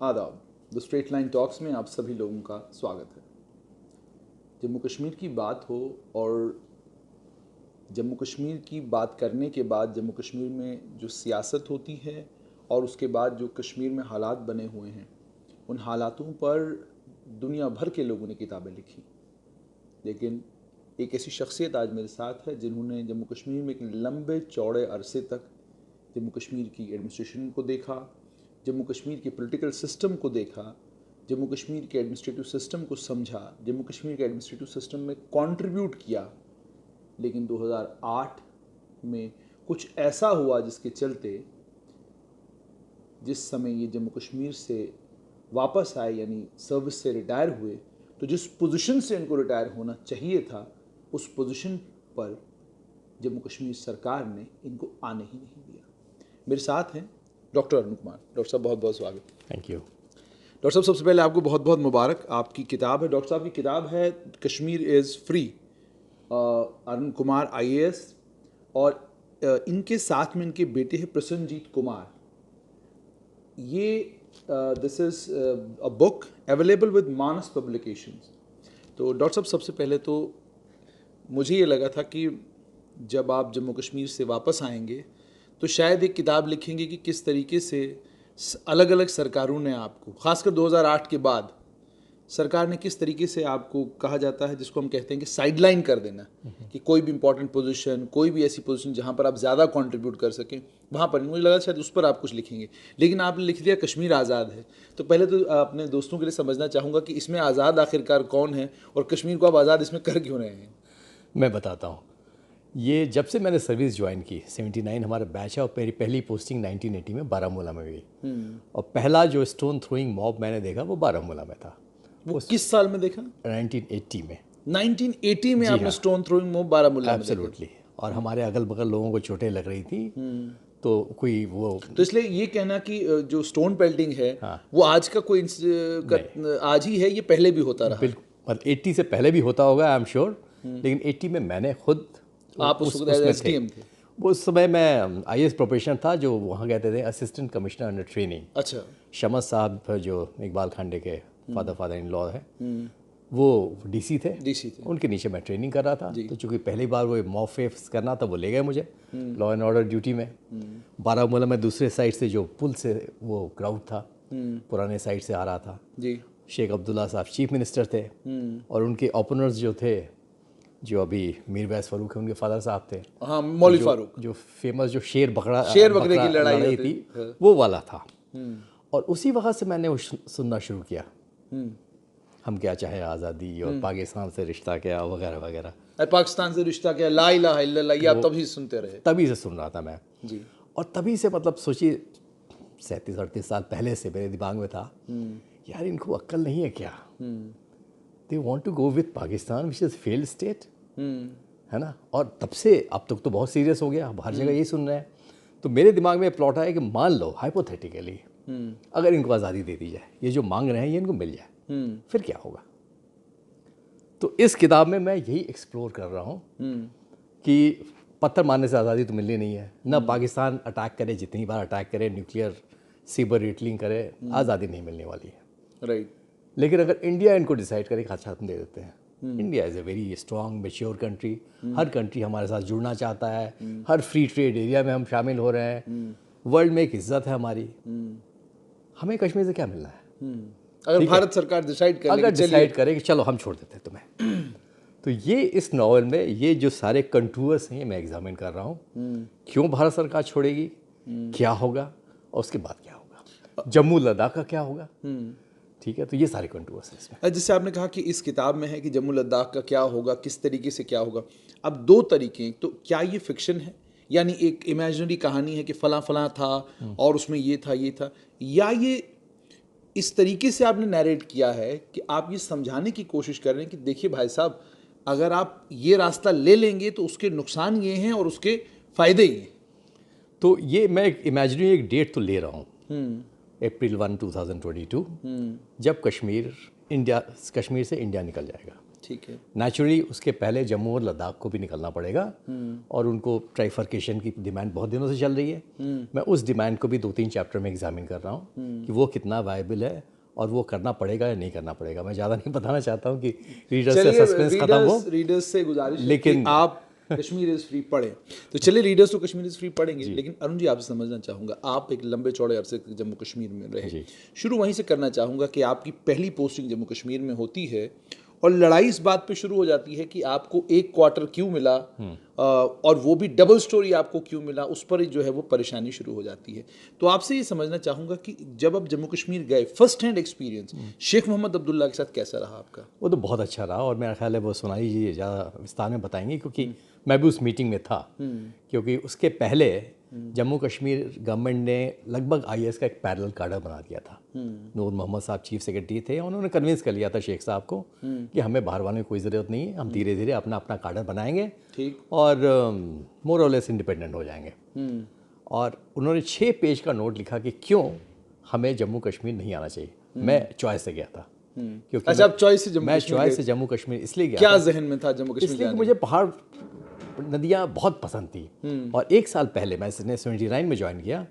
आदाब। The straight line talks में आप सभी लोगों का स्वागत है। जम्मू कश्मीर की बात हो और जम्मू कश्मीर की बात करने के बाद जम्मू कश्मीर में जो सियासत होती है और उसके बाद जो कश्मीर में हालात बने हुए हैं, उन हालातों पर दुनिया भर के लोगों ने किताबें लिखी। लेकिन एक ऐसी शख्सियत आज मेरे साथ है जिन्होंने जम्मू कश्मीर में एक लंबे चौड़े अरसे तक जम्मू कश्मीर की एडमिनिस्ट्रेशन को देखा, जम्मू कश्मीर के पॉलिटिकल सिस्टम को देखा, जम्मू कश्मीर के एडमिनिस्ट्रेटिव सिस्टम को समझा, जम्मू कश्मीर के एडमिनिस्ट्रेटिव सिस्टम में कंट्रीब्यूट किया। लेकिन 2008 में कुछ ऐसा हुआ जिसके चलते जिस समय ये जम्मू कश्मीर से वापस आए, यानी सर्विस से रिटायर हुए, तो जिस पोजीशन से इनको रिटायर होना चाहिए था, उस पोजीशन पर जम्मू कश्मीर सरकार ने इनको आने ही नहीं दिया। मेरे साथ हैं डॉक्टर अरुण कुमार। डॉक्टर साहब, बहुत बहुत स्वागत। Thank you. डॉक्टर साहब, सबसे पहले आपको बहुत बहुत मुबारक। आपकी किताब है, डॉक्टर साहब की किताब है Kashmir is free, Arun Kumar IAS, और इनके साथ में इनके बेटे हैं प्रसन्नजीत कुमार। ये this is a book available with Manas publications. तो डॉक्टर साहब, सबसे पहले तो मुझे ये लगा था कि जब आप जम्मू कश्मीर से वापस आएंगे तो शायद एक किताब लिखेंगे कि किस तरीके से अलग अलग सरकारों ने आपको, खासकर 2008 के बाद, सरकार ने किस तरीके से आपको, कहा जाता है जिसको हम कहते हैं कि साइडलाइन कर देना, कि कोई भी इंपॉर्टेंट पोजीशन, कोई भी ऐसी पोजीशन जहाँ पर आप ज़्यादा कंट्रीब्यूट कर सकें, वहाँ पर मुझे लगा शायद उस पर आप कुछ लिखेंगे। लेकिन आपने लिख दिया कश्मीर आज़ाद है। तो पहले तो अपने दोस्तों के लिए समझना चाहूँगा कि इसमें आज़ाद आखिरकार कौन है और कश्मीर को आप आज़ाद इसमें कर क्यों रहे हैं। मैं बताता हूँ। ये जब से मैंने सर्विस ज्वाइन की, 79 हमारा बैच है, और मेरी पहली पोस्टिंग 1980 में बारामूला में हुई। और पहला जो स्टोन थ्रोइंग मॉब मैंने देखा वो बारामूला में था। वो किस साल में देखा? 1980 में। 1980 में जी आपने हाँ। स्टोन थ्रोइंग मॉब बारामूला में देखा? एब्सोल्युटली। और हमारे अगल बगल लोगों को चोटें लग रही थी, तो कोई वो, तो इसलिए ये कहना कि जो स्टोन पेल्टिंग है, हाँ, वो आज का कोई आज ही है, ये पहले भी होता रहा? बिल्कुल, मतलब 80 से पहले भी होता होगा, आई एम श्योर। लेकिन 80 में मैंने खुद, आप उस वक्त SDM थे? वो उस समय मैं IAS प्रोफेशनल था, जो वहाँ कहते थे असिस्टेंट कमिश्नर अंडर ट्रेनिंग। अच्छा। शमस साहब जो इकबाल खांडे के फादर इन लॉ है, वो DC थे। उनके नीचे मैं ट्रेनिंग कर रहा था। तो चूंकि पहली बार वो मॉब फेस करना था, वो ले गए मुझे लॉ एंड ऑर्डर ड्यूटी में। बारामूला में दूसरे साइड से जो पुल से वो क्राउड था, पुराने साइड से आ रहा था जी। शेख अब्दुल्ला साहब चीफ मिनिस्टर थे, और उनके ओपनर्स जो थे, जो अभी मीर वैस फारूक है, उनके फादर साहब थे। हाँ, मौलवी फारूक, जो फेमस जो शेर बकरा की लड़ाई थी, वो वाला था। और उसी वक्त से मैंने सुनना शुरू किया, हम क्या चाहे आज़ादी, और पाकिस्तान से रिश्ता क्या, वगैरह वगैरह। पाकिस्तान से रिश्ता क्या, ला इलाहा इल्लल्लाह, ये आप तभी सुनते रहे? तभी से सुन रहा था मैं जी। और तभी से, मतलब सोचिए 37-38 साल पहले से मेरे दिमाग में था, यार इनको अक्ल नहीं है क्या? They want to go with Pakistan which is failed state, है ना। और तब से अब तक तो बहुत सीरियस हो गया, हर जगह यही सुन रहे हैं। तो मेरे दिमाग में प्लॉट आया कि मान लो हाइपोथेटिकली अगर इनको आज़ादी दे दी जाए, ये जो मांग रहे हैं ये इनको मिल जाए, फिर क्या होगा। तो इस किताब में मैं यही एक्सप्लोर कर रहा हूँ कि पत्थर मारने से आज़ादी तो मिलनी नहीं है, ना पाकिस्तान अटैक करे, जितनी बार अटैक करे, न्यूक्लियर सीबर रिटलिंग करे, आज़ादी नहीं मिलने वाली है। राइट। लेकिन अगर इंडिया इनको डिसाइड करे कि अच्छा हम दे देते हैं, India is a very strong mature country, her country हमारे साथ जुड़ना चाहता है, हर फ्री ट्रेड एरिया में हम शामिल हो रहे हैं, वर्ल्ड में एक इज्जत है हमारी, हमें कश्मीर से क्या मिलना है? अगर भारत सरकार डिसाइड करे कि चलो हम छोड़ देते हैं तुम्हें। तो ये इस नॉवल में ये जो सारे कंटूर्स हैं, ये मैं एग्जामिन कर रहा हूँ, क्यों भारत सरकार छोड़ेगी, क्या होगा, और उसके बाद क्या होगा, जम्मू लद्दाख का क्या होगा। ठीक है, तो ये सारे कंटूर्स हैं इसमें। जैसे आपने कहा कि इस किताब में है कि जम्मू लद्दाख का क्या होगा, किस तरीके से क्या होगा। अब दो तरीके, तो क्या ये फिक्शन है, यानी एक इमेजिनरी कहानी है कि फलां फलां था और उसमें ये था, या ये इस तरीके से आपने नैरेट किया है कि आप ये समझाने की कोशिश कर रहे हैं कि देखिए भाई साहब, अगर आप ये रास्ता ले लेंगे तो उसके नुकसान ये हैं और उसके फ़ायदे ये हैं। तो ये मैं एक इमेजिनरी एक डेट तो ले रहा हूँ, April 1, 2022, जब कश्मीर से इंडिया निकल जाएगा। ठीक है। नेचुरली उसके पहले जम्मू और लद्दाख को भी निकलना पड़ेगा और उनको ट्राइफर्केशन की डिमांड बहुत दिनों से चल रही है। मैं उस डिमांड को भी 2-3 चैप्टर में एग्जामिन कर रहा हूँ कि वो कितना वायबल है और वो करना पड़ेगा या नहीं करना पड़ेगा। मैं ज़्यादा नहीं बताना चाहता हूँ कि रीडर्स से सस्पेंस खत्म हो, रीडर्स से गुजारिश है लेकिन कि आप कश्मीर इज़ फ्री पढ़ें। तो चलिए, रीडर्स तो कश्मीर इज़ फ्री पढ़ेंगे, लेकिन अरुण जी आपसे समझना चाहूँगा, आप एक लंबे चौड़े अरसे तक जम्मू कश्मीर में रहे, शुरू वहीं से करना चाहूँगा कि आपकी पहली पोस्टिंग जम्मू कश्मीर में होती है और लड़ाई इस बात पे शुरू हो जाती है कि आपको एक क्वार्टर क्यों मिला और वो भी डबल स्टोरी आपको क्यों मिला, उस पर जो है वो परेशानी शुरू हो जाती है। तो आपसे ये समझना चाहूँगा कि जब आप जम्मू कश्मीर गए, first hand experience Sheikh Mohammad Abdullah के साथ कैसा रहा आपका? वो तो बहुत अच्छा रहा और मेरा ख्याल है वो सोनाली जी ज़्यादा विस्तार में बताएंगे क्योंकि मैं भी उस मीटिंग में था। क्योंकि उसके पहले जम्मू कश्मीर गवर्नमेंट ने लगभग आईएएस का एक पैरेलल कार्डर बना दिया था। नूर मोहम्मद साहब चीफ सेक्रेटरी थे, उन्होंने कन्विंस कर लिया था शेख साहब को कि हमें बाहर वालों की कोई ज़रूरत नहीं है, हम धीरे धीरे अपना अपना कार्डर बनाएंगे और मोर और लेस इंडिपेंडेंट हो जाएंगे। और उन्होंने 6 पेज का नोट लिखा कि क्यों हमें जम्मू कश्मीर नहीं आना चाहिए। मैं चॉइस से गया था क्योंकि अच्छा, आप चॉइस से जम्मू कश्मीर इसलिए गया क्या जहन में था जम्मू कश्मीर? इसलिए कि मुझे पहाड़ नदियाँ बहुत पसंद थी और 1 साल पहले मैं 79 में ज्वाइन किया,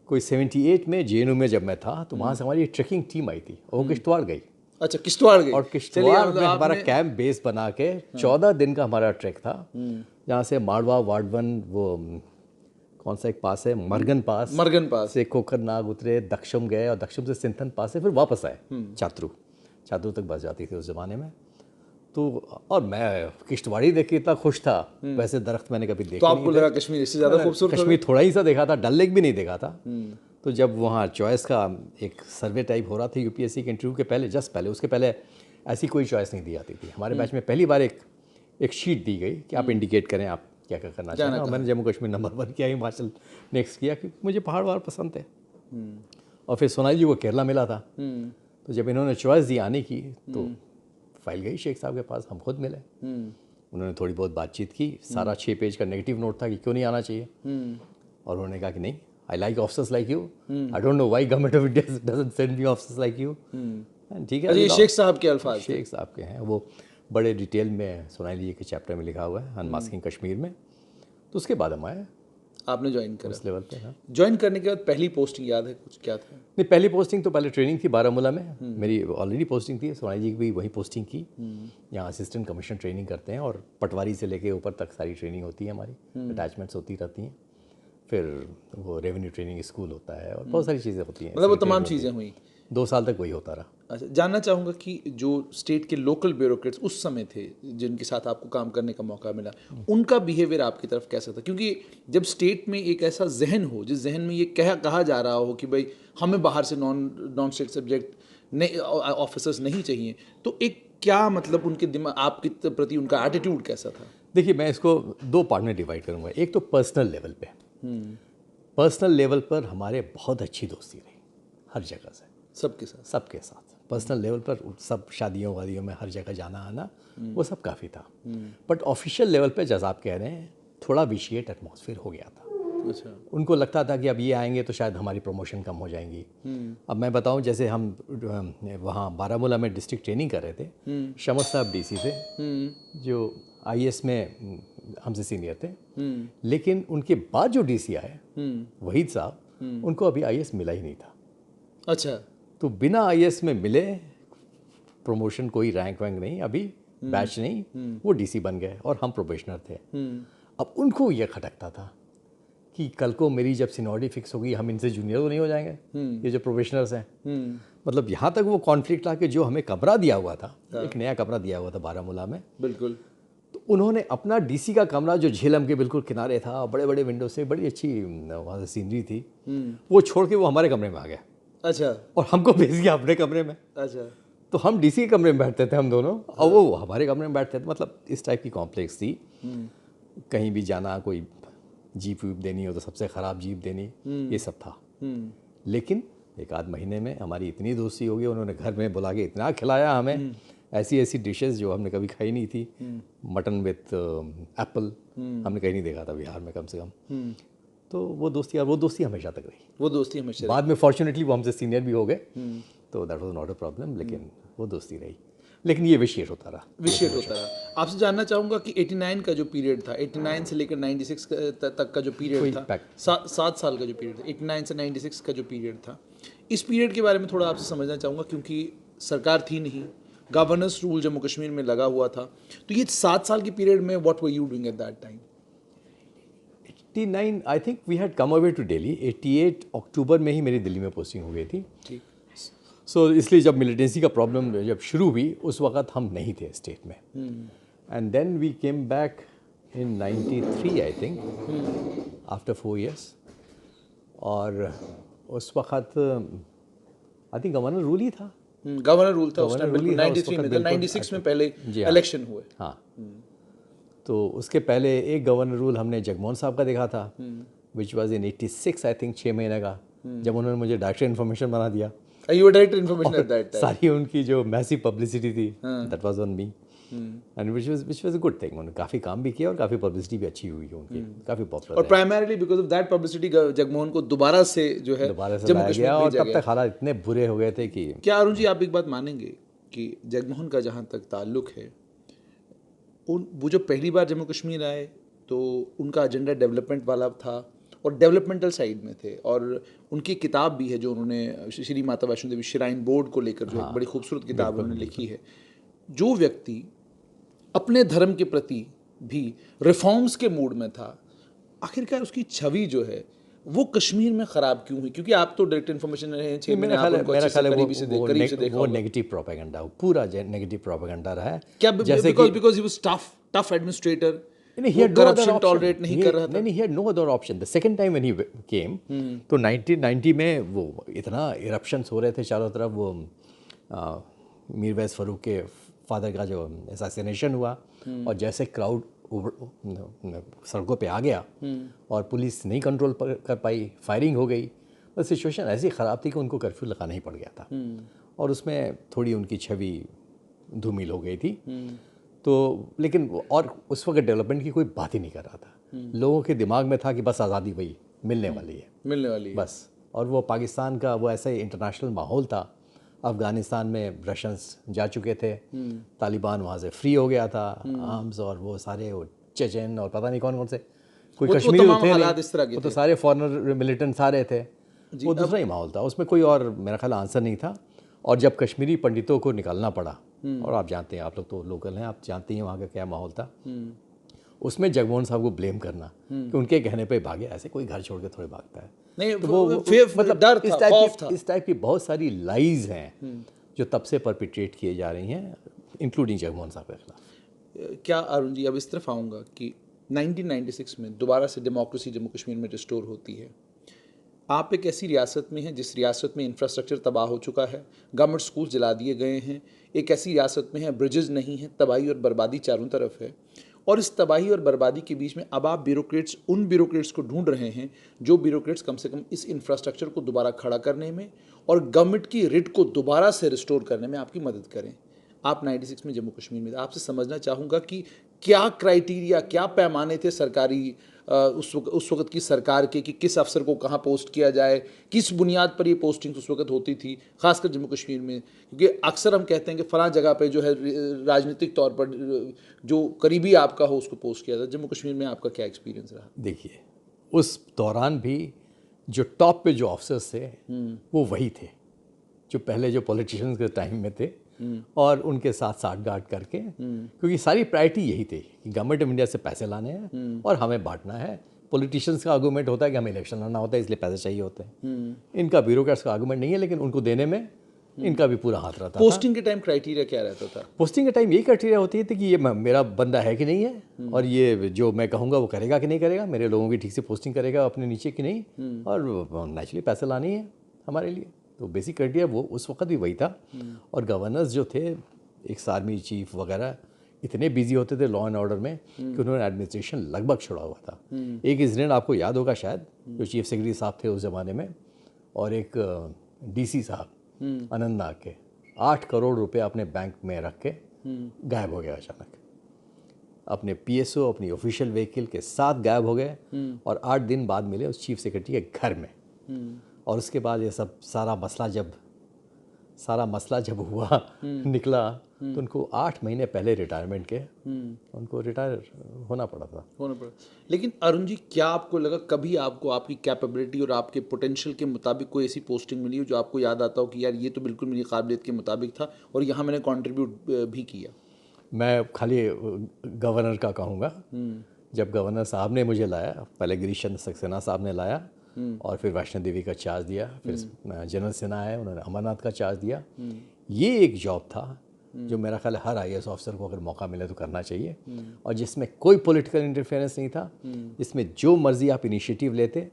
कोई 78 में जेएनयू में जब मैं था तो वहाँ से हमारी ट्रेकिंग टीम आई थी और वो किश्तवाड़ गई। अच्छा, किश्तवाड़ गई। और किश्तवाड़ में हमारा कैंप बेस बना के 14 दिन का हमारा ट्रैक था, जहाँ से माड़वा वार्डवन, वो कौन सा एक पास है, मरगन पास से कोकरनाग उतरे, दक्षम गए और दक्षम से सिंथन पास से फिर वापस आए। चातरू तक बस जाती थी उस ज़माने में। तो और मैं किश्तवाड़ी देख के इतना खुश था, वैसे दरख्त मैंने कभी देखे तो आपको लगा कश्मीर इससे ज़्यादा खूबसूरत? कश्मीर थोड़ा ही सा देखा था, डल लेक भी नहीं देखा था। तो जब वहाँ चॉइस का एक सर्वे टाइप हो रहा था यूपीएससी के इंटरव्यू के पहले, जस्ट पहले, उसके पहले ऐसी कोई चॉइस नहीं दी जाती थी। हमारे बैच में पहली बार एक शीट दी गई कि आप इंडिकेट करें आप क्या क्या करना चाहते हैं, और मैंने जम्मू कश्मीर नंबर 1 किया, हिमाचल नेक्स्ट किया क्योंकि मुझे पहाड़ वहाड़ पसंद थे। और फिर सोनाली जी को केरला मिला था, तो जब इन्होंने चॉइस दी आने की तो फाइल गई शेख साहब के पास, हम खुद मिले, उन्होंने थोड़ी बहुत बातचीत की। सारा 6 पेज का नेगेटिव नोट था कि क्यों नहीं आना चाहिए, और उन्होंने कहा कि नहीं, I like officers like you, I don't know why government of India doesn't send me officers like you. ठीक है, ये शेख साहब के अल्फाज, शेख साहब के हैं, वो बड़े डिटेल में सोनाली जी के चैप्टर में लिखा हुआ है अनमास्किंग कश्मीर में। तो उसके बाद हम आए, आपने ज्वाइन करा उस लेवल पे। हाँ, ज्वाइन करने के बाद पहली पोस्टिंग याद है कुछ, क्या था? नहीं, पहली पोस्टिंग तो पहले ट्रेनिंग थी बारामूला में, मेरी ऑलरेडी पोस्टिंग थी। सोनाली जी की भी वही पोस्टिंग की, यहाँ असिस्टेंट कमिश्नर ट्रेनिंग करते हैं और पटवारी से लेके ऊपर तक सारी ट्रेनिंग होती है हमारी, अटैचमेंट्स होती रहती हैं। फिर वो रेवेन्यू ट्रेनिंग स्कूल होता है और बहुत सारी चीज़ें होती हैं, मतलब वो तमाम चीज़ें हुई। 2 साल तक वही होता रहा। अच्छा, जानना चाहूँगा कि जो स्टेट के लोकल ब्यूरोक्रेट्स उस समय थे जिनके साथ आपको काम करने का मौका मिला, उनका बिहेवियर आपकी तरफ कैसा था? क्योंकि जब स्टेट में एक ऐसा जहन हो जिस जहन में ये कहा जा रहा हो कि भाई हमें बाहर से नॉन स्टेट सब्जेक्ट ऑफिसर्स नहीं चाहिए, तो एक क्या मतलब उनके दिमाग, आपके प्रति उनका एटीट्यूड कैसा था? देखिए, मैं इसको 2 पार्ट में डिवाइड करूँगा। एक तो पर्सनल लेवल पे, पर्सनल लेवल पर हमारे बहुत अच्छी दोस्ती रही हर जगह से, सबके साथ पर्सनल लेवल पर, सब शादियों वादियों में हर जगह जाना आना, वो सब काफ़ी था। बट ऑफिशियल लेवल पे, जैसा आप कह रहे हैं, थोड़ा विशिएट एटमॉस्फेयर हो गया था। अच्छा, उनको उनको लगता था कि अब ये आएंगे तो शायद हमारी प्रमोशन कम हो जाएंगी। अब मैं बताऊं, जैसे हम वहाँ बारामूला में डिस्ट्रिक्ट ट्रेनिंग कर रहे थे, शमस साहब डीसी थे जो आईएएस में हमसे सीनियर थे, लेकिन उनके बाद जो डीसी आए वहीद साहब, उनको अभी आईएएस मिला ही नहीं था। अच्छा, तो बिना आईएएस में मिले प्रमोशन, कोई रैंक वैंक नहीं, अभी बैच नहीं, वो डीसी बन गए और हम प्रोबेशनर थे। अब उनको ये खटकता था कि कल को मेरी जब सीनियरिटी फिक्स होगी, हम इनसे जूनियर तो नहीं हो जाएंगे, ये जो प्रोफेशनल्स हैं। मतलब यहाँ तक वो कॉन्फ्लिक्ट ला कि जो हमें कमरा दिया हुआ था, एक नया कमरा दिया हुआ था बारामूला में, बिल्कुल, तो उन्होंने अपना डीसी का कमरा जो झेलम के बिल्कुल किनारे था, बड़े बड़े विंडो से, बड़ी अच्छी वहाँ से सीनरी थी, वो छोड़ के वो हमारे कमरे में आ गया। अच्छा, और हमको भेज दिया अपने कमरे में। अच्छा, तो हम डीसी के कमरे में बैठते थे हम दोनों, और वो हमारे कमरे में बैठते थे। मतलब इस टाइप की कॉम्प्लेक्स थी। कहीं भी जाना, कोई जीप वीप देनी हो तो सबसे ख़राब जीप देनी, ये सब था। लेकिन 1 आध महीने में हमारी इतनी दोस्ती हो गई, उन्होंने घर में बुला के इतना खिलाया हमें, ऐसी ऐसी डिशेस जो हमने कभी खाई नहीं थी। मटन विथ एप्पल हमने कहीं नहीं देखा था बिहार में, कम से कम। तो वो दोस्ती हमेशा तक रही। वो दोस्ती हमेशा बाद में फॉर्चुनेटली वो हमसे सीनियर भी हो गए, तो that was not a problem, लेकिन वो दोस्ती रही। लेकिन ये विशेष होता रहा। विशेष होता रहा। आपसे जानना चाहूँगा कि 89 का जो पीरियड था, 89 से लेकर 96 तक का जो पीरियड था, 7 साल का जो पीरियड था, 89 से 96 का जो पीरियड था, इस पीरियड के बारे में थोड़ा आपसे समझना चाहूँगा, क्योंकि सरकार थी नहीं, गवर्नेंस रूल जम्मू कश्मीर में लगा हुआ था। तो ये 7 साल के पीरियड में what were you doing at that time? 89 I think we had come away to Delhi. 88 अक्टूबर में ही मेरी दिल्ली में पोस्टिंग हो गई थी। ठीक। सो इसलिए जब मिलिटेंसी का प्रॉब्लम जब शुरू हुई उस वक्त हम नहीं थे स्टेट में। And then we came back in 93 I think after 4 years। और उस वक्त आई थिंक गवर्नर रूल ही था। गवर्नर रूल था उस टाइम, रूल ही बिल्कुल था उस 93 में वक्त, था, बिल्कुल। 96 में पहले जी हाँ। इलेक्शन हुए। हाँ। तो उसके पहले एक गवर्नर रूल हमने जगमोहन साहब का देखा था, which was in 86 I think, 6 महीने का, जब उन्होंने मुझे डायरेक्टर इन्फॉर्मेशन बना दिया। You were director information at that time. सारी उनकी जो मैसिव पब्लिसिटी थी that was on me, and which was a good thing. उन्होंने काफ़ी काम भी किया और काफ़ी पब्लिसिटी भी अच्छी हुई है उनकी, काफ़ी पॉपुलर। और primarily because of that publicity Jagmohan को दोबारा से जो है दोबारा से जम्मू लाया कश्मीर गया, और भेजा तब गया। तक हालात इतने बुरे हो गए थे कि क्या अरुण जी आप एक बात मानेंगे कि जगमोहन का जहाँ तक ताल्लुक है, वो जब पहली बार जम्मू कश्मीर आए तो उनका एजेंडा डेवलपमेंट वाला था और डेवलपमेंटल साइड में थे, और उनकी किताब भी है जो उन्होंने श्री माता वैष्णो देवी श्राइन बोर्ड को लेकर जो एक बड़ी खूबसूरत किताब उन्होंने लिखी है। जो व्यक्ति अपने धर्म के प्रति भी रिफॉर्म्स के मूड में था, आखिरकार उसकी छवि जो है वो कश्मीर में ख़राब क्यों हुई? क्योंकि आप तो डायरेक्ट इन्फॉर्मेशन रहे हैं, 6 महीने आप उनको अच्छे से करीबी से देखा वो होगा। नेगेटिव प्रोपेगेंडा, पूरा नेगेटिव प्रोपेगेंडा रहा है। क्या जैसे because he was tough administrator, he had no other corruption option. Tolerate नहीं कर रहा था? नहीं, he had no other option. The second time when he came, तो 1990 में वो इतना इरप्शंस हो रहे थे चारों तरफ, वो मीरवैस फरूक के फादर का जो असैसिनेशन हुआ, और जैसे क्राउड सड़कों पे आ गया और पुलिस नहीं कंट्रोल कर पाई, फायरिंग हो गई, तो सिचुएशन ऐसी ख़राब थी कि उनको कर्फ्यू लगाना ही पड़ गया था, और उसमें थोड़ी उनकी छवि धूमिल हो गई थी। तो लेकिन और उस वक्त डेवलपमेंट की कोई बात ही नहीं कर रहा था। लोगों के दिमाग में था कि बस आज़ादी वही मिलने वाली है बस। और वो पाकिस्तान का वो ऐसा ही इंटरनेशनल माहौल था। अफ़गानिस्तान में रशियंस जा चुके थे, तालिबान वहाँ से फ्री हो गया था, आर्म्स और वो सारे वो चेचन और पता नहीं कौन कौन से कोई कश्मीरी थे नहीं, वो तो सारे फॉरेनर मिलिटेंट सारे थे। वो दूसरा ही माहौल था, उसमें कोई और मेरा ख्याल आंसर नहीं था। और जब कश्मीरी पंडितों को निकालना पड़ा, और आप जानते हैं, आप लोग तो लोकल हैं, आप जानते हैं वहाँ का क्या माहौल था, उसमें जगमोहन साहब को ब्लेम करना कि उनके कहने पे भागे, ऐसे कोई घर छोड़ के थोड़े भागता है। नहीं, तो वो मतलब डर था, इस टाइप की बहुत सारी लाइज हैं जो तब से परपिट्रेट किए जा रही हैं, इंक्लूडिंग जगमोहन साहब के खिलाफ। क्या अरुण जी, अब इस तरफ आऊँगा कि 1996 में दोबारा से डेमोक्रेसी जम्मू कश्मीर में रिस्टोर होती है। आप एक ऐसी रियासत में हैं जिस रियासत में इंफ्रास्ट्रक्चर तबाह हो चुका है, गवर्नमेंट स्कूल जला दिए गए हैं, एक ऐसी रियासत में है ब्रिजेस नहीं हैं, तबाही और बर्बादी चारों तरफ है, और इस तबाही और बर्बादी के बीच में अब आप ब्यूरोक्रेट्स उन ब्यूरोक्रेट्स को ढूंढ रहे हैं जो ब्यूरोक्रेट्स कम से कम इस इंफ्रास्ट्रक्चर को दोबारा खड़ा करने में और गवर्नमेंट की रिट को दोबारा से रिस्टोर करने में आपकी मदद करें। आप 96 में जम्मू कश्मीर में, आपसे समझना चाहूँगा कि क्या क्राइटेरिया, क्या पैमाने थे सरकारी उस वक्त की सरकार के कि किस अफसर को कहाँ पोस्ट किया जाए, किस बुनियाद पर ये पोस्टिंग उस वक्त होती थी, खासकर जम्मू कश्मीर में? क्योंकि अक्सर हम कहते हैं कि फ़लाँ जगह पे जो है राजनीतिक तौर पर जो करीबी आपका हो उसको पोस्ट किया जाए। जम्मू कश्मीर में आपका क्या एक्सपीरियंस रहा? देखिए, उस दौरान भी जो टॉप पे जो ऑफिसर्स थे वो वही थे जो पहले जो पॉलिटिशियंस के टाइम में थे, और उनके साथ साठगांठ करके, क्योंकि सारी प्रायोरिटी यही थी कि गवर्नमेंट ऑफ इंडिया से पैसे लाने हैं और हमें बांटना है। पॉलिटिशियंस का आर्गूमेंट होता है कि हमें इलेक्शन लड़ना होता है इसलिए पैसे चाहिए होते हैं। इनका ब्यूरोक्रेट्स का आर्गूमेंट नहीं है, लेकिन उनको देने में इनका भी पूरा हाथ रहता था। पोस्टिंग के टाइम क्राइटेरिया क्या रहता था? पोस्टिंग के टाइम यही क्राइटेरिया होती थी कि ये मेरा बंदा है कि नहीं है, और ये जो मैं कहूँगा वो करेगा कि नहीं करेगा, मेरे लोगों की ठीक से पोस्टिंग करेगा अपने नीचे कि नहीं, और नेचुरली पैसे लाने हैं हमारे लिए। तो बेसिक क्राइटेरिया वो उस वक्त भी वही था। और गवर्नर्स जो थे, एक आर्मी चीफ वगैरह, इतने बिजी होते थे लॉ एंड ऑर्डर में कि उन्होंने एडमिनिस्ट्रेशन लगभग छोड़ा हुआ था। एक इंसिडेंट आपको याद होगा शायद, जो चीफ सेक्रेटरी साहब थे उस ज़माने में, और एक डीसी साहब अनंतनाग के 8 करोड़ रुपए अपने बैंक में रख के गायब हो गया अचानक। अपने पीएसओ, अपनी ऑफिशियल व्हीकल के साथ गायब हो गए, और 8 दिन बाद मिले उस चीफ सेक्रेटरी के घर में। और उसके बाद ये सब सारा मसला जब सारा मसला जब हुआ निकला तो उनको 8 महीने पहले रिटायरमेंट के उनको रिटायर होना पड़ा। लेकिन अरुण जी, क्या आपको लगा कभी आपको आपकी कैपेबिलिटी और आपके पोटेंशियल के मुताबिक कोई ऐसी पोस्टिंग मिली हो जो आपको याद आता हो कि यार ये तो बिल्कुल मेरी काबिलियत के मुताबिक था और यहाँ मैंने कंट्रीब्यूट भी किया? मैं खाली गवर्नर का कहूँगा। जब गवर्नर साहब ने मुझे लाया, पहले गिरीश चंद्र सक्सेना साहब ने लाया और फिर वैष्णो देवी का चार्ज दिया, फिर जनरल सिन्हा आए, उन्होंने अमरनाथ का चार्ज दिया। ये एक जॉब था जो मेरा ख्याल है हर IAS ऑफिसर को अगर मौका मिले तो करना चाहिए, और जिसमें कोई पॉलिटिकल इंटरफेरेंस नहीं था, जिसमें जो मर्जी आप इनिशिएटिव लेते।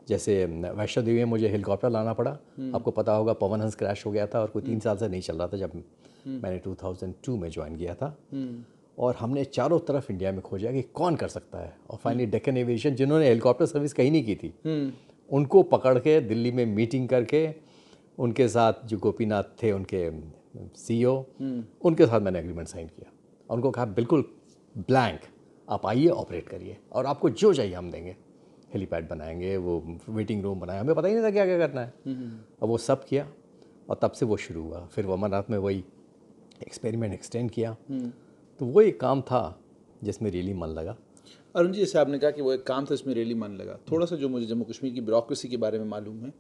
जैसे वैष्णो देवी में मुझे हेलीकॉप्टर लाना पड़ा, आपको पता होगा पवन हंस क्रैश हो गया था और कोई 3 साल से नहीं चल रहा था जब मैंने 2002 में ज्वाइन किया था, और हमने चारों तरफ इंडिया में खोजा कि कौन कर सकता है, और फाइनली डेक्कन एविएशन जिन्होंने हेलीकॉप्टर सर्विस कहीं नहीं की थी उनको पकड़ के दिल्ली में मीटिंग करके उनके साथ जो गोपीनाथ थे उनके CEO, उनके साथ मैंने एग्रीमेंट साइन किया और उनको कहा बिल्कुल ब्लैंक, आप आइए ऑपरेट करिए और आपको जो चाहिए हम देंगे। हेलीपैड बनाएंगे, वो वेटिंग रूम बनाया, हमें पता ही नहीं था क्या क्या करना है। अब वो सब किया और तब से वो शुरू हुआ। फिर वो अमरनाथ में वही एक्सपेरिमेंट एक्सटेंड किया। तो वो एक काम था जिसमें रियली मन लगा। अरुण जी, जैसे आपने कहा कि वो एक काम था इसमें रियली मन लगा, थोड़ा सा जो मुझे जम्मू कश्मीर की ब्यूरोक्रेसी के बारे में मालूम है,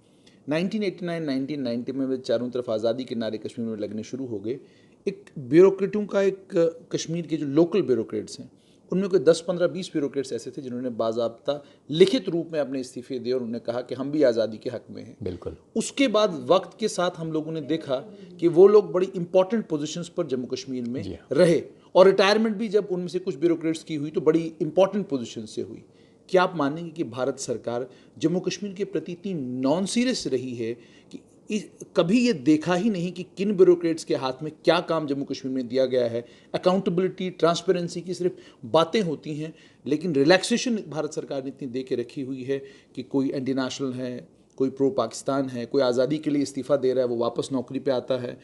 1989-1990 में वे चारों तरफ आज़ादी के नारे कश्मीर में लगने शुरू हो गए। एक ब्यूरोक्रेटों का एक कश्मीर के जो लोकल ब्यूरोक्रेट्स हैं उनमें कोई 10-15-20 ब्यूरोक्रेट्स ऐसे थे जिन्होंने बाज़ाब्ता लिखित रूप में अपने इस्तीफे दिए और उन्होंने कहा कि हम भी आज़ादी के हक़ में हैं। बिल्कुल। उसके बाद वक्त के साथ हम लोगों ने देखा कि वो लोग बड़ी इंपॉर्टेंट पोजीशंस पर जम्मू कश्मीर में रहे, और रिटायरमेंट भी जब उनमें से कुछ ब्यूरोक्रेट्स की हुई तो बड़ी इंपॉर्टेंट पोजीशन से हुई। क्या आप मानेंगे कि भारत सरकार जम्मू कश्मीर के प्रति इतनी नॉन सीरियस रही है कि कभी ये देखा ही नहीं कि किन ब्यूरोक्रेट्स के हाथ में क्या काम जम्मू कश्मीर में दिया गया है? अकाउंटेबिलिटी, ट्रांसपेरेंसी की सिर्फ बातें होती हैं, लेकिन रिलैक्सेशन भारत सरकार ने इतनी दे के रखी हुई है कि कोई एंटी नेशनल है, कोई प्रो पाकिस्तान है, कोई आज़ादी के लिए इस्तीफ़ा दे रहा है, वो वापस नौकरी पे आता है,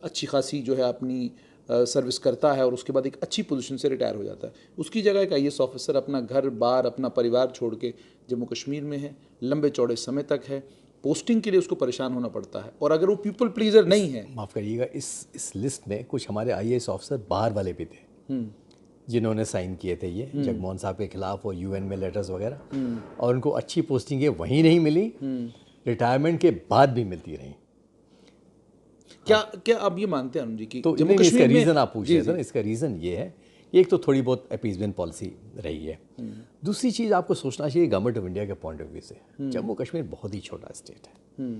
अच्छी खासी जो है अपनी सर्विस करता है और उसके बाद एक अच्छी पोजीशन से रिटायर हो जाता है। उसकी जगह एक IAS ऑफिसर अपना घर बार, अपना परिवार छोड़ के जम्मू कश्मीर में है, लंबे चौड़े समय तक है, पोस्टिंग के लिए उसको परेशान होना पड़ता है, और अगर वो पीपल प्लीजर नहीं है। माफ़ करिएगा, इस लिस्ट में कुछ हमारे IAS ऑफिसर बाहर वाले भी थे जिन्होंने साइन किए थे ये जगमोहन साहब के खिलाफ और UN में लेटर्स वगैरह, और उनको अच्छी पोस्टिंगें वहीं नहीं मिली, रिटायरमेंट के बाद भी मिलती रहीं। क्या आप ये मानते हैं अरुण जी कि तो जम्मू कश्मीर इसका रीज़न आप पूछ रहे थे ना, इसका रीज़न ये है, एक तो थोड़ी बहुत अपीजमेंट पॉलिसी रही है। दूसरी चीज़ आपको सोचना चाहिए गवर्नमेंट ऑफ इंडिया के पॉइंट ऑफ व्यू से, जम्मू कश्मीर बहुत ही छोटा स्टेट है।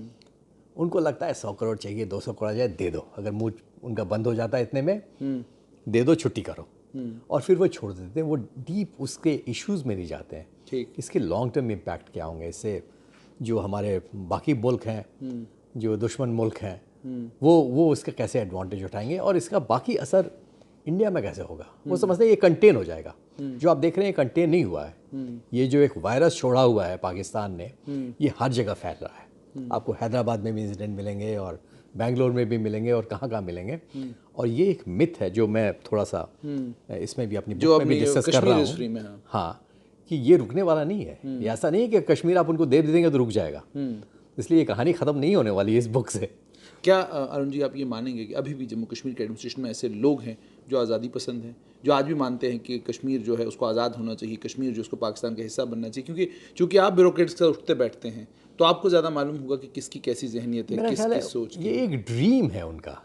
उनको लगता है 100 करोड़ चाहिए, 200 करोड़ जाए दे दो, अगर मुँह उनका बंद हो जाता है इतने में दे दो, छुट्टी करो, और फिर वो छोड़ देते हैं। वो डीप उसके इश्यूज़ में नहीं जाते हैं। ठीक, इसके लॉन्ग टर्म इम्पैक्ट क्या होंगे, इससे जो हमारे बाकी मुल्क हैं, जो दुश्मन मुल्क हैं, वो इसका कैसे एडवांटेज उठाएंगे और इसका बाकी असर इंडिया में कैसे होगा। वो समझते हैं ये कंटेन हो जाएगा। जो आप देख रहे हैं कंटेन नहीं हुआ है। ये जो एक वायरस छोड़ा हुआ है पाकिस्तान ने, ये हर जगह फैल रहा है। आपको हैदराबाद में भी इंसिडेंट मिलेंगे और बेंगलोर में भी मिलेंगे और कहाँ कहाँ मिलेंगे। और ये एक मिथ है जो मैं थोड़ा सा इसमें भी अपनी बुक में भी डिस्कस कर रहा हूँ। हाँ, कि ये रुकने वाला नहीं है। ये ऐसा नहीं है कि कश्मीर आप उनको दे देंगे तो रुक जाएगा। इसलिए ये कहानी ख़त्म नहीं होने वाली है इस बुक से। क्या अरुण जी, आप ये मानेंगे कि अभी भी जम्मू कश्मीर के एडमिनिस्ट्रेशन में ऐसे लोग हैं जो आज़ादी पसंद हैं, जो आज भी मानते हैं कि कश्मीर जो है उसको आज़ाद होना चाहिए, कश्मीर जो उसको पाकिस्तान का हिस्सा बनना चाहिए? क्योंकि आप ब्यूरोक्रेट्स से उठते बैठते हैं तो आपको ज़्यादा मालूम होगा कि किसकी कैसी जहनियत है, किसकी सोच। ये एक ड्रीम है उनका।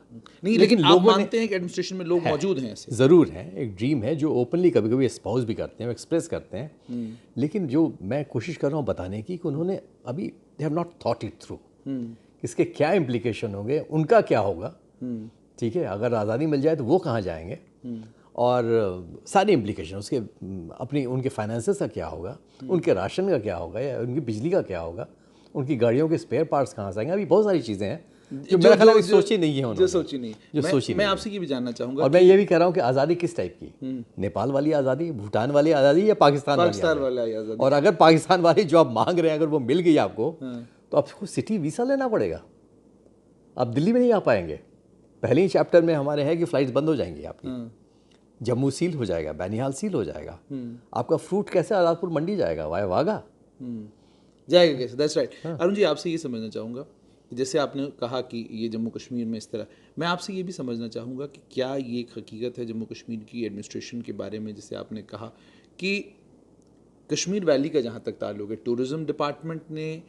नहीं, लेकिन आप मानते हैं कि एडमिनिस्ट्रेशन में लोग मौजूद हैं ऐसे? ज़रूर हैं, एक ड्रीम है जो ओपनली कभी कभी एस्पाउस भी करते हैं, एक्सप्रेस करते हैं। लेकिन जो मैं कोशिश कर रहा हूँ बताने की कि उन्होंने अभी they have not thought it through, इसके क्या इम्प्लीकेशन होंगे, उनका क्या होगा। ठीक है, अगर आज़ादी मिल जाए तो वो कहाँ जाएंगे, और सारे इम्प्लीकेशन उसके अपनी उनके फाइनेंसेस का क्या होगा, उनके राशन का क्या होगा, या उनकी बिजली का क्या होगा, उनकी गाड़ियों के स्पेयर पार्ट्स कहाँ से आएंगे। अभी बहुत सारी चीज़ें हैं जो मेरा ख्याल है सोची नहीं है उन्होंने, जो सोची नहीं। मैं आपसे ये भी जानना चाहूँगा, और मैं ये भी कह रहा हूँ कि आज़ादी किस टाइप की, नेपाल वाली आज़ादी, भूटान वाली आज़ादी, या पाकिस्तान वाली आज़ादी। और अगर पाकिस्तान वाली जो आप मांग रहे हैं अगर वो मिल गई आपको, तो आपको सिटी वीज़ा लेना पड़ेगा, आप दिल्ली में नहीं आ पाएंगे। पहले ही चैप्टर में हमारे है कि फ़्लाइट्स बंद हो जाएंगी आपकी, जम्मू सील हो जाएगा, बैनिहाल सील हो जाएगा, आपका फ्रूट कैसे आज़ादपुर मंडी जाएगा, वाया वाघा जाएगा कैसे? That's right. अरुण जी, आपसे ये समझना चाहूँगा, कि जैसे आपने कहा कि ये जम्मू कश्मीर में इस तरह, मैं आपसे ये भी समझना चाहूँगा कि क्या ये एक हकीकत है जम्मू कश्मीर की एडमिनिस्ट्रेशन के बारे में, जैसे आपने कहा कि कश्मीर वैली का जहाँ तक ताल्लुक है, टूरिज़्म डिपार्टमेंट ने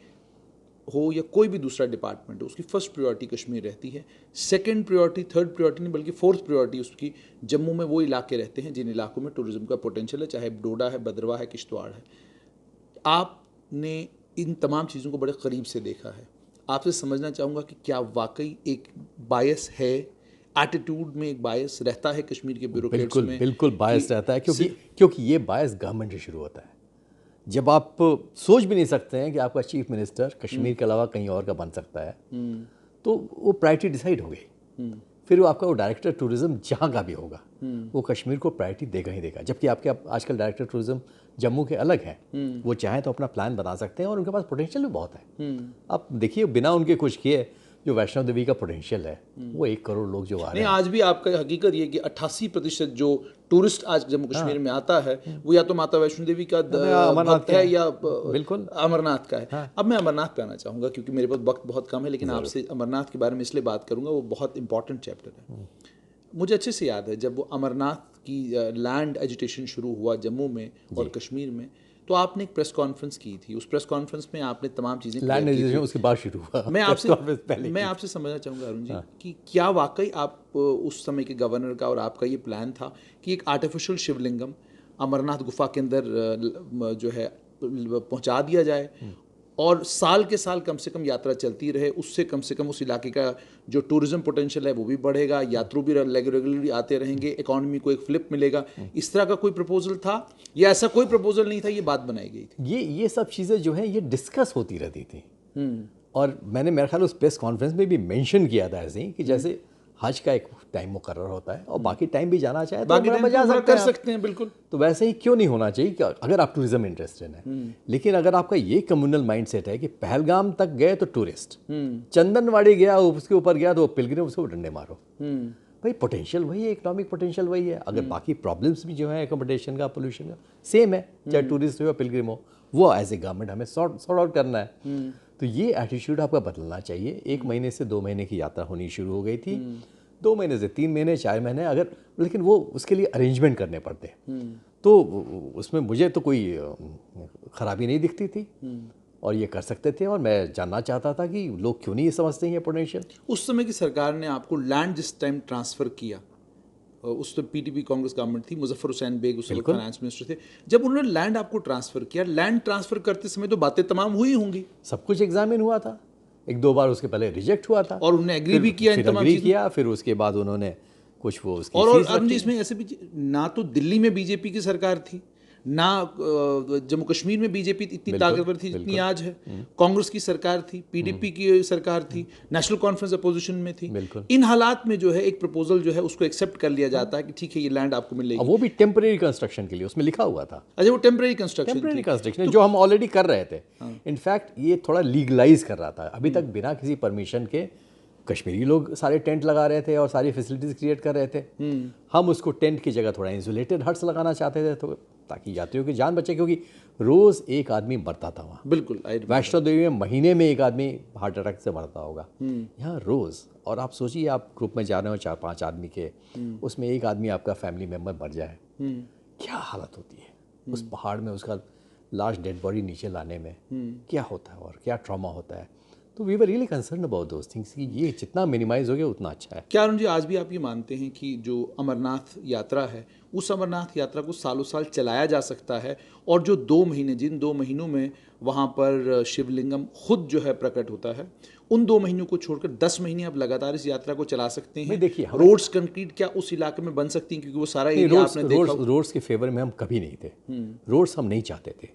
हो या कोई भी दूसरा डिपार्टमेंट हो, उसकी फर्स्ट प्रायोरिटी कश्मीर रहती है, सेकंड प्रायोरिटी, थर्ड प्रायोरिटी नहीं बल्कि फोर्थ प्रायोरिटी उसकी जम्मू में वो इलाके रहते हैं जिन इलाकों में टूरिज़्म का पोटेंशियल है, चाहे डोडा है, भद्रवाह है, किश्तवाड़ है। आपने इन तमाम चीज़ों को बड़े करीब से देखा है, आपसे समझना चाहूँगा कि क्या वाकई एक बायस है, एटीट्यूड में एक बायस रहता है कश्मीर के ब्यूरोक्रेट्स में? बिल्कुल बायस रहता है, क्योंकि ये बायस गवर्नमेंट से शुरू होता है। जब आप सोच भी नहीं सकते हैं कि आपका चीफ मिनिस्टर कश्मीर के अलावा कहीं और का बन सकता है, तो वो प्रायोरिटी डिसाइड हो गई। फिर वो आपका वो डायरेक्टर टूरिज्म जहाँ का भी होगा वो कश्मीर को प्रायोरिटी देगा ही देगा। जबकि आपके आजकल डायरेक्टर टूरिज्म जम्मू के अलग हैं, वो चाहें तो अपना प्लान बना सकते हैं और उनके पास पोटेंशियल भी बहुत है। आप देखिए बिना उनके कुछ किए जो वैष्णो देवी का पोटेंशियल है वो 1 करोड़ लोग जो आ रहे हैं। आज भी आपका हकीकत ये कि 88% जो टूरिस्ट आज जम्मू कश्मीर में आता है वो या तो माता वैष्णो देवी का भक्त है या बिल्कुल अमरनाथ का है। अब मैं अमरनाथ पे आना चाहूँगा क्योंकि मेरे पास वक्त बहुत कम है, लेकिन आपसे अमरनाथ के बारे में इसलिए बात करूँगा, वो बहुत इंपॉर्टेंट चैप्टर है। मुझे अच्छे से याद है जब वो अमरनाथ की लैंड एजिटेशन शुरू हुआ जम्मू में और कश्मीर में, तो आपने एक प्रेस कॉन्फ्रेंस की थी। उस प्रेस कॉन्फ्रेंस में आपने तमाम चीज़ें लैंड एजिटेशन उसके बाद शुरू हुआ। मैं आपसे समझना चाहूँगा अरुण जी कि क्या वाकई आप उस समय के गवर्नर का और आपका ये प्लान था कि एक आर्टिफिशियल शिवलिंगम अमरनाथ गुफा के अंदर जो है पहुँचा दिया जाए और साल के साल कम से कम यात्रा चलती रहे, उससे कम से कम उस इलाके का जो टूरिज्म पोटेंशियल है वो भी बढ़ेगा, यात्रु भी रेगुलरली आते रहेंगे, इकॉनमी को एक फ्लिप मिलेगा। इस तरह का कोई प्रपोजल था या ऐसा कोई प्रपोजल नहीं था, ये बात बनाई गई थी? ये सब चीज़ें जो हैं ये डिस्कस होती रहती थी। और मैंने मेरे ख्याल उस प्रेस कॉन्फ्रेंस में भी मेंशन किया था ऐसे ही कि जैसे हज का एक टाइम मुकर्रर होता है और बाकी टाइम भी जाना चाहे तो मजा कर सकते हैं। बिल्कुल, तो वैसे ही क्यों नहीं होना चाहिए कि अगर आप टूरिज्म इंटरेस्टेड हैं। लेकिन अगर आपका ये कम्युनल माइंडसेट है कि पहलगाम तक गए तो टूरिस्ट, चंदनवाड़ी गया उसके ऊपर गया तो पिलग्रिम, उसको डंडे मारो। भाई पोटेंशियल वही है, इकोनॉमिक पोटेंशियल वही है। अगर बाकी प्रॉब्लम्स भी जो है एकोमोडेशन का, पोल्यूशन का, सेम है, चाहे टूरिस्ट हो या पिलग्रिम हो, वो एज ए गवर्नमेंट हमें सॉर्ट आउट करना है। तो ये एटीट्यूड आपका बदलना चाहिए। 1 महीने से 2 महीने की यात्रा होनी शुरू हो गई थी, 2 महीने से 3 महीने, 4 महीने, अगर लेकिन वो उसके लिए अरेंजमेंट करने पड़ते। तो उसमें मुझे तो कोई खराबी नहीं दिखती थी और ये कर सकते थे। और मैं जानना चाहता था कि लोग क्यों नहीं ये समझते हैं पोटेंशियल। उस समय की सरकार ने आपको लैंड जिस टाइम ट्रांसफ़र किया, उस टाइम पीटीपी कांग्रेस गवर्नमेंट थी, मुजफ्फर हुसैन बेग उस वक्त फाइनेंस मिनिस्टर थे, जब उन्होंने लैंड आपको ट्रांसफ़र किया, लैंड ट्रांसफ़र करते समय तो बातें तमाम हुई होंगी, सब कुछ एग्जामिन हुआ था, 1-2 बार उसके पहले रिजेक्ट हुआ था और उन्होंने एग्री भी किया, फिर एग्री किया, फिर उसके बाद उन्होंने कुछ वो उसकी और अरुण जी इसमें ऐसे भी ना तो दिल्ली में बीजेपी की सरकार थी, ना जम्मू कश्मीर में बीजेपी इतनी ताकतवर थी जितनी आज है। कांग्रेस की सरकार थी, पीडीपी की सरकार थी, नेशनल कॉन्फ्रेंस अपोजिशन में थी। इन हालात में जो है एक प्रपोजल जो है उसको एक्सेप्ट कर लिया जाता है कि ठीक है ये लैंड आपको मिलेगी। वो भी टेम्परेरी कंस्ट्रक्शन के लिए उसमें लिखा हुआ था। अच्छा, वो टेम्परेरी कंस्ट्रक्शन जो हम ऑलरेडी कर रहे थे। इनफैक्ट ये थोड़ा लीगलाइज कर रहा था। अभी तक बिना किसी परमिशन के कश्मीरी लोग सारे टेंट लगा रहे थे और सारी फैसिलिटीज क्रिएट कर रहे थे। हम उसको टेंट की जगह थोड़ा इंसुलेटेड हट्स लगाना चाहते थे तो ताकि यात्रियों की जान बचे, क्योंकि रोज एक आदमी मरता था वहाँ। बिल्कुल, वैष्णो देवी में महीने में एक आदमी हार्ट अटैक से मरता होगा, यहाँ रोज। और आप सोचिए आप ग्रुप में जा रहे हो 4-5 आदमी के, उसमें एक आदमी आपका फैमिली मेम्बर मर जाए, क्या हालत होती है उस पहाड़ में, उसका लास्ट डेड बॉडी नीचे लाने में क्या होता है और क्या ट्रॉमा होता है। तो we were really concern about those things कि ये जितना मिनिमाइज हो गया उतना अच्छा है। क्या अरुण जी आज भी आप ये मानते हैं कि जो अमरनाथ यात्रा है उस अमरनाथ यात्रा को सालों साल चलाया जा सकता है और जो 2 महीने, जिन 2 महीनों में वहाँ पर शिवलिंगम खुद जो है प्रकट होता है, उन 2 महीनों को छोड़कर 10 महीने आप लगातार इस यात्रा को चला सकते हैं? देखिए रोड्स कंक्रीट क्या उस इलाके में बन सकती हैं, क्योंकि वो सारा एरिया आपने देखा। रोड्स के फेवर में हम कभी नहीं थे, रोड्स हम नहीं चाहते थे,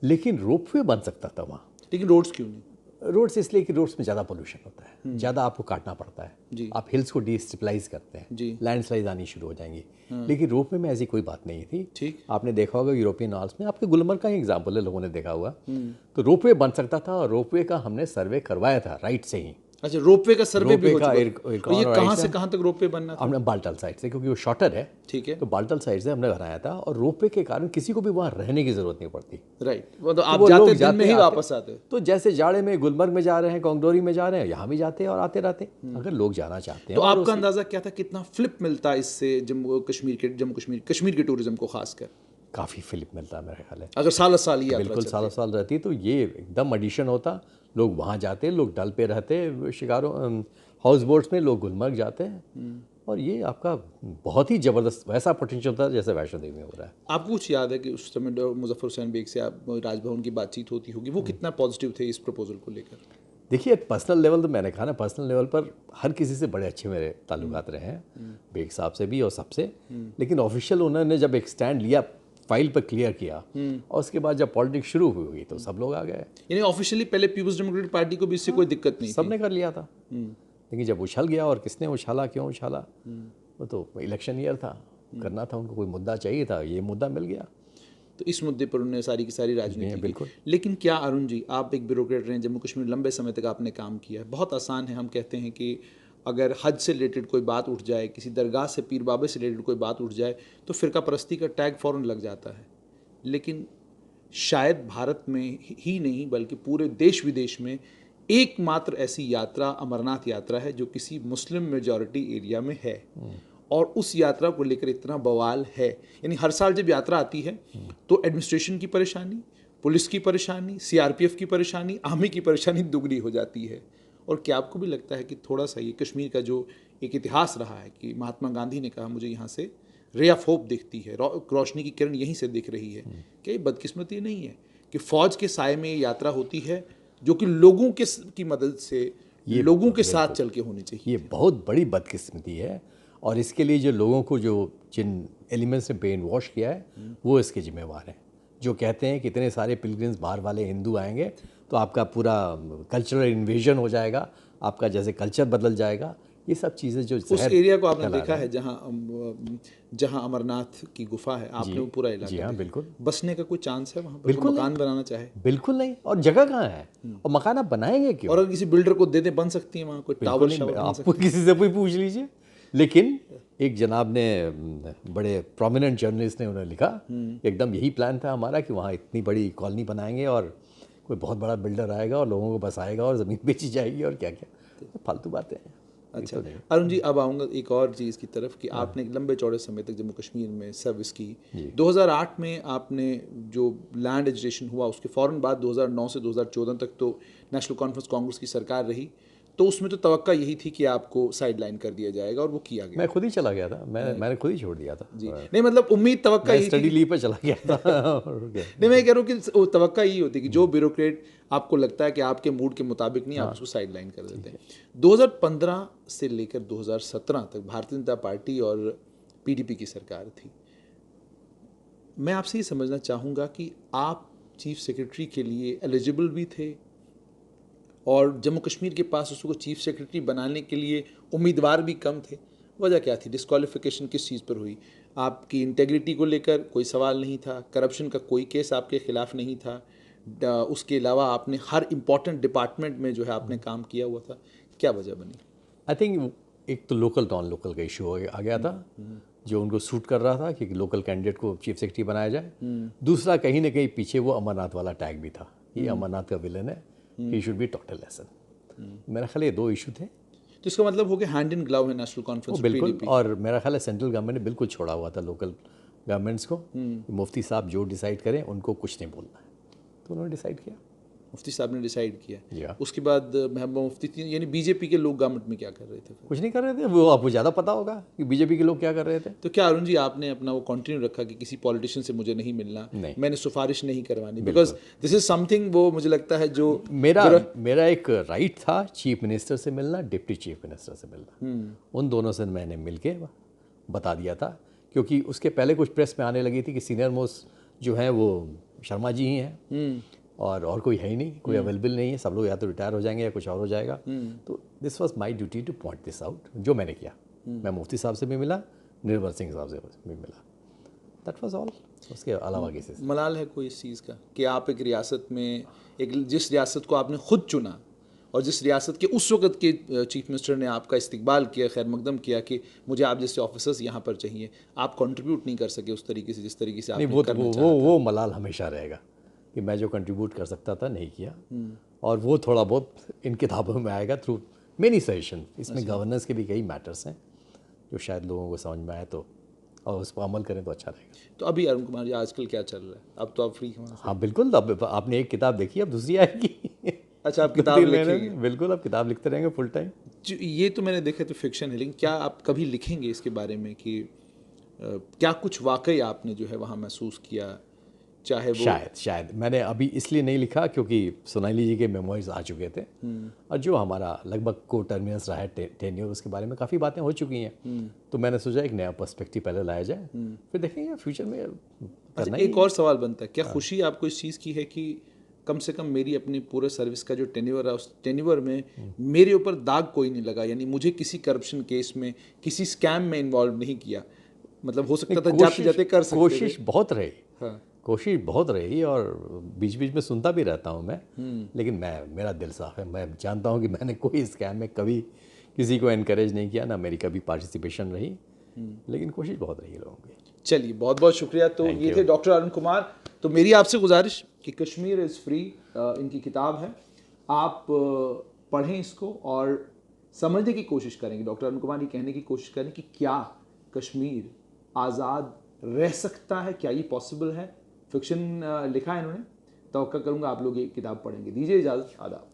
लेकिन रोपवे बन सकता था वहाँ। लेकिन रोड्स क्यों नहीं? रोड्स इसलिए कि रोड्स में ज़्यादा पोल्यूशन होता है, ज़्यादा आपको काटना पड़ता है, आप हिल्स को डिस्टेबलाइज करते हैं, लैंडस्लाइड आनी शुरू हो जाएंगी। लेकिन रोपवे में ऐसी कोई बात नहीं थी। ठीक, आपने देखा होगा यूरोपियन आल्स में, आपके गुलमर्ग का ही एग्जाम्पल है, लोगों ने देखा हुआ। तो रोपवे बन सकता था और रोपवे का हमने सर्वे करवाया था राइट से ही। अच्छा, रोपवे का सर्वे भी हो रोपवे का चुका। एक तो ये और कहाँ राइट से है। कहाँ तक रोपवे बनना था? हमने बालटाल साइड से, क्योंकि वो शॉर्टर है, ठीक है, तो बालटाल साइड से हमने बनाया था, और रोपवे के कारण किसी को भी वहाँ रहने की ज़रूरत नहीं पड़ती। राइट। वो तो तो आप वो जाते लोग दिन में ही आते, वापस आते। तो जैसे जाड़े में गुलमर्ग में जा रहे हैं, कोंगडोरी में जा रहे हैं, यहाँ भी जाते हैं और आते रहते हैं, अगर लोग जाना चाहते हैं। तो और आपका अंदाजा क्या था, कितना फ्लिप मिलता है इससे जम्मू कश्मीर के टूरिज्म को खासकर, काफ़ी फिलिप मिलता है मेरे ख्याल है। अगर साल साल ही यात्रा बिल्कुल चलती? सालों साल रहती, तो ये एकदम एडिशन होता। लोग वहाँ जाते, लोग डल पे रहते, शिकारों हाउस बोट्स में, लोग गुलमर्ग जाते हैं, और ये आपका बहुत ही ज़बरदस्त वैसा पोटेंशियल था जैसे वैष्णो देवी में हो रहा है। आपको कुछ याद है कि उस समय मुजफ्फर हुसैन बेग से आप राजभवन की बातचीत होती होगी, वो कितना पॉजिटिव थे इस प्रपोजल को लेकर? देखिए, पर्सनल लेवल तो मैंने कहा ना, पर्सनल लेवल पर हर किसी से बड़े अच्छे मेरे ताल्लुकात रहे हैं, बेग साहब से भी और सबसे। लेकिन ऑफिशियल उन्होंने जब एक स्टैंड लिया, फाइल पर क्लियर किया, और उसके बाद जब पॉलिटिक्स शुरू हुई तो सब लोग आ गए। यानी ऑफिशियली पहले पीपल्स डेमोक्रेटिक पार्टी को भी इससे कोई दिक्कत नहीं थी? सबने कर लिया था, लेकिन जब उछल गया, और किसने उछाला, क्यों उछाला, वो तो इलेक्शन ईयर था, करना था उनको, कोई मुद्दा चाहिए था, ये मुद्दा मिल गया। तो इस मुद्दे पर उन्होंने सारी की सारी राजनीति की। बिल्कुल। लेकिन क्या अरुण जी, आप एक ब्यूरोक्रेट रहे, जम्मू कश्मीर लंबे समय तक आपने काम किया है, बहुत आसान है, हम कहते हैं कि अगर हज से रिलेटेड कोई बात उठ जाए, किसी दरगाह से, पीर बाबे से रिलेटेड कोई बात उठ जाए, तो फ़िरका परस्ती का टैग फ़ौरन लग जाता है। लेकिन शायद भारत में ही नहीं बल्कि पूरे देश विदेश में एकमात्र ऐसी यात्रा अमरनाथ यात्रा है जो किसी मुस्लिम मेजॉरिटी एरिया में है, और उस यात्रा को लेकर इतना बवाल है। यानी हर साल जब यात्रा आती है तो एडमिनिस्ट्रेशन की परेशानी, पुलिस की परेशानी, सीआरपीएफ की परेशानी, आर्मी की परेशानी दुगनी हो जाती है। और क्या आपको भी लगता है कि थोड़ा सा ये कश्मीर का जो एक इतिहास रहा है कि महात्मा गांधी ने कहा मुझे यहाँ से रे ऑफ होप दिखती है, रोशनी की किरण यहीं से दिख रही है, क्या ये बदकिस्मती नहीं है कि फ़ौज के साए में ये यात्रा होती है जो कि लोगों की मदद से, लोगों के साथ चल के होनी चाहिए? ये बहुत बड़ी बदकिस्मती है, और इसके लिए जो लोगों को, जो जिन एलिमेंट्स ने ब्रेन वॉश किया है, वो इसके जिम्मेवार हैं, जो कहते हैं कि इतने सारे पिलग्रिम्स बाहर वाले हिंदू आएंगे तो आपका पूरा कल्चरल इन्वेजन हो जाएगा, आपका जैसे कल्चर बदल जाएगा। ये सब चीज़ें जो उस एरिया को आपने देखा है जहाँ अमरनाथ की गुफा है, आपने वो पूरा इलाका जी हाँ, देखा। बिल्कुल। बसने का कोई चांस है वहाँ पर? बिल्कुल मकान बनाना चाहे? बिल्कुल नहीं, और जगह कहाँ है, और मकान आप बनाएंगे क्यों? और अगर किसी बिल्डर को दे दे, बन सकती है वहाँ कोई टावर शावर बन आप किसी से भी पूछ लीजिए। लेकिन एक जनाब ने, बड़े प्रोमिनेंट जर्नलिस्ट ने, उन्हें लिखा, एकदम यही प्लान था हमारा कि वहाँ इतनी बड़ी कॉलोनी बनाएंगे और कोई बहुत बड़ा बिल्डर आएगा और लोगों को बसाएगा और ज़मीन बेची जाएगी, और क्या क्या फालतू बातें हैं। अच्छा अरुण जी, अब आऊँगा एक और चीज़ की तरफ कि आपने एक लंबे चौड़े समय तक जम्मू कश्मीर में सर्विस की। 2008 में आपने जो लैंड एजिटेशन हुआ, उसके फ़ौरन बाद 2009 से 2014 तक तो नेशनल कॉन्फ्रेंस कांग्रेस की सरकार रही, तो उसमें तो तवक्का यही थी कि आपको साइड लाइन कर दिया जाएगा, और वो किया गया। मैं खुद ही चला गया था, मैंने खुद ही छोड़ दिया था जी। नहीं मतलब उम्मीद तवक्का यही स्टडी लीव पे चला गया था। नहीं, मैं कह रहा हूँ कि तवक्का यही होती कि जो ब्यूरोक्रेट आपको लगता है कि आपके मूड के मुताबिक नहीं, आप उसको साइड लाइन कर देते हैं। 2015 से लेकर 2017 तक भारतीय जनता पार्टी और पीडीपी की सरकार थी। मैं आपसे ये समझना चाहूँगा कि आप चीफ सेक्रेटरी के लिए एलिजिबल भी थे, और जम्मू कश्मीर के पास उसको चीफ सेक्रेटरी बनाने के लिए उम्मीदवार भी कम थे। वजह क्या थी? डिस्क्वालिफिकेशन किस चीज़ पर हुई? आपकी इंटेग्रिटी को लेकर कोई सवाल नहीं था, करप्शन का कोई केस आपके खिलाफ नहीं था, उसके अलावा आपने हर इम्पॉर्टेंट डिपार्टमेंट में जो है आपने काम किया हुआ था, क्या वजह बनी? आई थिंक एक तो लोकल नॉन लोकल का इशू आ गया था, जो उनको सूट कर रहा था कि लोकल कैंडिडेट को चीफ सेक्रेटरी बनाया जाए। दूसरा, कहीं ना कहीं पीछे वो अमरनाथ वाला टैग भी था, ये अमरनाथ का विलन है, he should be taught a lesson. मेरा ख्याल ये दो इशू थे। तो इसका मतलब हो गया हैंड इन ग्लव है नेशनल कॉन्फ्रेंस, बिल्कुल। और मेरा ख्याल है सेंट्रल गवर्नमेंट ने बिल्कुल छोड़ा हुआ था लोकल गवर्नमेंट्स को, मुफ्ती साहब जो डिसाइड करें उनको कुछ नहीं बोलना है, तो उन्होंने डिसाइड किया। मुफ्ती साहब ने डिसाइड किया। या उसके बाद महबूबा मुफ्ती थी, यानी बीजेपी के लोग गवर्नमेंट में क्या कर रहे थे? कुछ नहीं कर रहे थे, वो आपको ज़्यादा पता होगा कि बीजेपी के लोग क्या कर रहे थे। तो क्या अरुण जी आपने अपना वो कंटिन्यू रखा कि किसी पॉलिटिशियन से मुझे नहीं मिलना, नहीं। मैंने सिफारिश नहीं करवानी, बिकॉज दिस इज समथिंग, वो मुझे लगता है जो मेरा एक राइट था चीफ मिनिस्टर से मिलना, डिप्टी चीफ मिनिस्टर से मिलना, उन दोनों से मैंने मिल के बता दिया था, क्योंकि उसके पहले कुछ प्रेस में आने लगी थी कि सीनियर मोस्ट जो है वो शर्मा जी ही हैं, और कोई है ही नहीं, कोई अवेलेबल नहीं है, सब लोग या तो रिटायर हो जाएंगे या कुछ और हो जाएगा। तो this was my duty two point this out, जो मैंने किया। मैं मुफ्ती साहब से भी मिला, निर्मल सिंह साहब से भी मिला, दैट वाज ऑल। उसके अलावा केसेस मलाल है कोई इस चीज़ का कि आप एक रियासत में, एक जिस रियासत को आपने खुद चुना, और जिस रियासत के उस वक्त के चीफ मिनिस्टर ने आपका इस्तकबाल किया, खैर मकदम किया कि मुझे आप जैसे ऑफिसर्स यहाँ पर चाहिए, आप कंट्रीब्यूट नहीं कर सके उस तरीके से जिस तरीके से नहीं, आपने करना चाहा। वो मलाल हमेशा रहेगा कि मैं जो कंट्रीब्यूट कर सकता था नहीं किया, और वो थोड़ा बहुत इन किताबों में आएगा थ्रू मेनी सजेशन। इसमें गवर्नेंस के भी कई मैटर्स हैं जो शायद लोगों को समझ में आए तो, और उस पर अमल करें तो अच्छा रहेगा। तो अभी अरुण कुमार जी आजकल क्या चल रहा है? अब तो आप फ्री हैं वहाँ से। हाँ बिल्कुल, अब आपने एक किताब देखी, अब दूसरी आएगी। अच्छा, आप किताब 2-3 महीने लिखेंगे? में, बिल्कुल, अब किताब लिखते रहेंगे फुल टाइम। ये तो मैंने देखा तो फिक्शन है, लेकिन क्या आप कभी लिखेंगे इसके बारे में कि क्या कुछ वाकई आपने जो है वहाँ महसूस किया, चाहे वो शायद मैंने अभी इसलिए नहीं लिखा क्योंकि सोनाली जी के मेमोइर्स आ चुके थे, और जो हमारा लगभग को टर्मिनस रहा है टेन्योर, उसके बारे में काफ़ी बातें हो चुकी हैं। तो मैंने सोचा एक नया पर्सपेक्टिव पहले लाया जाए, फिर देखेंगे फ्यूचर में करना अच्छा, ही। एक और सवाल बनता है, क्या खुशी आपको इस चीज़ की है कि कम से कम मेरी अपनी पूरे सर्विस का जो टेन्योर है उस टेन्योर में मेरे ऊपर दाग कोई नहीं लगा, यानी मुझे किसी करप्शन केस में, किसी स्कैम में इन्वॉल्व नहीं किया? मतलब हो सकता था जाते जाते कर सकते थे। कोशिश बहुत रही, हाँ, कोशिश बहुत रही, और बीच बीच में सुनता भी रहता हूँ मैं, लेकिन मेरा दिल साफ है। मैं जानता हूँ कि मैंने कोई स्कैम में कभी किसी को एनकरेज नहीं किया, ना मेरी कभी पार्टिसिपेशन रही, लेकिन कोशिश बहुत रही है लोगों की। चलिए, बहुत बहुत शुक्रिया। तो ये थे डॉक्टर अरुण कुमार। तो मेरी आपसे गुजारिश कि कश्मीर इज़ फ्री इनकी किताब है, आप पढ़ें इसको और समझने की कोशिश करेंगे। डॉक्टर अरुण कुमार ये कहने की कोशिश करें कि क्या कश्मीर आज़ाद रह सकता है, क्या ये पॉसिबल है। फिक्शन लिखा है इन्होंने, तवक्का करूँगा आप लोग ये किताब पढ़ेंगे। दीजिए इजाज़त, आदाब।